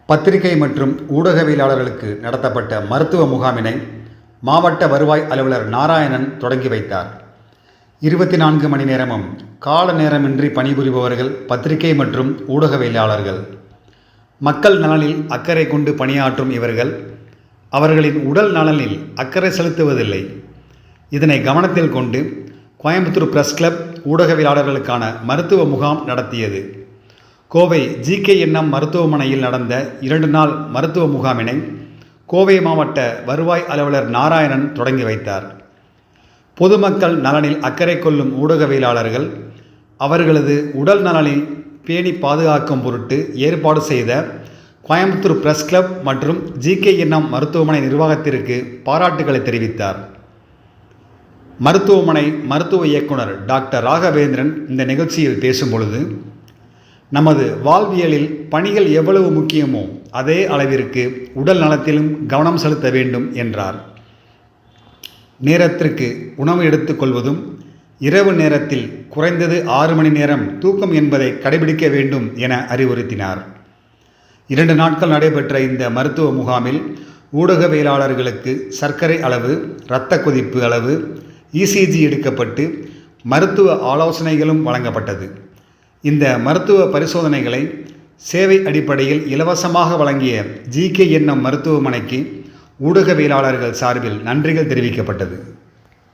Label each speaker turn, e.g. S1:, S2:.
S1: பத்திரிகை மற்றும் ஊடகவியலாளர்களுக்கு நடத்தப்பட்ட மருத்துவ முகாமினை மாவட்ட வருவாய் அலுவலர் நாராயணன் தொடங்கி வைத்தார். 24 மணி நேரமும் கால நேரமின்றி பணிபுரிபவர்கள் பத்திரிகை மற்றும் ஊடகவியலாளர்கள். மக்கள் நலனில் அக்கறை கொண்டு பணியாற்றும் இவர்கள் அவர்களின் உடல் நலனில் அக்கறை செலுத்துவதில்லை. இதனை கவனத்தில் கொண்டு கோயம்புத்தூர் பிரஸ் கிளப் ஊடகவியலாளர்களுக்கான மருத்துவ முகாம் நடத்தியது. கோவை GKNM மருத்துவமனையில் நடந்த 2 நாள் மருத்துவ முகாமினை கோவை மாவட்ட வருவாய் அலுவலர் நாராயணன் தொடங்கி வைத்தார். பொதுமக்கள் நலனில் அக்கறை கொள்ளும் ஊடகவியலாளர்கள் அவர்களது உடல் நலனை பேணி பாதுகாக்கும் பொருட்டு ஏற்பாடு செய்த கோயம்புத்தூர் பிரஸ் கிளப் மற்றும் GKNM மருத்துவமனை நிர்வாகத்திற்கு பாராட்டுகளை தெரிவித்தார். மருத்துவ இயக்குனர் டாக்டர் ராகவேந்திரன் இந்த நிகழ்ச்சியில் பேசும்பொழுது, நமது வாழ்வியலில் பணிகள் எவ்வளவு முக்கியமோ அதே அளவிற்கு உடல் நலத்திலும் கவனம் செலுத்த வேண்டும் என்றார். நேரத்திற்கு உணவு எடுத்துக்கொள்வதும் இரவு நேரத்தில் குறைந்தது 6 மணி நேரம் தூக்கம் என்பதை கடைபிடிக்க வேண்டும் என அறிவுறுத்தினார். 2 நாட்கள் நடைபெற்ற இந்த மருத்துவ முகாமில் ஊடகவியலாளர்களுக்கு சர்க்கரை அளவு, இரத்த கொதிப்பு அளவு, ECG எடுக்கப்பட்டு மருத்துவ ஆலோசனைகளும் வழங்கப்பட்டது. இந்த மருத்துவ பரிசோதனைகளை சேவை அடிப்படையில் இலவசமாக வழங்கிய GKNM மருத்துவமனைக்கு ஊடகவியலாளர்கள் சார்பில் நன்றிகள் தெரிவிக்கப்பட்டது.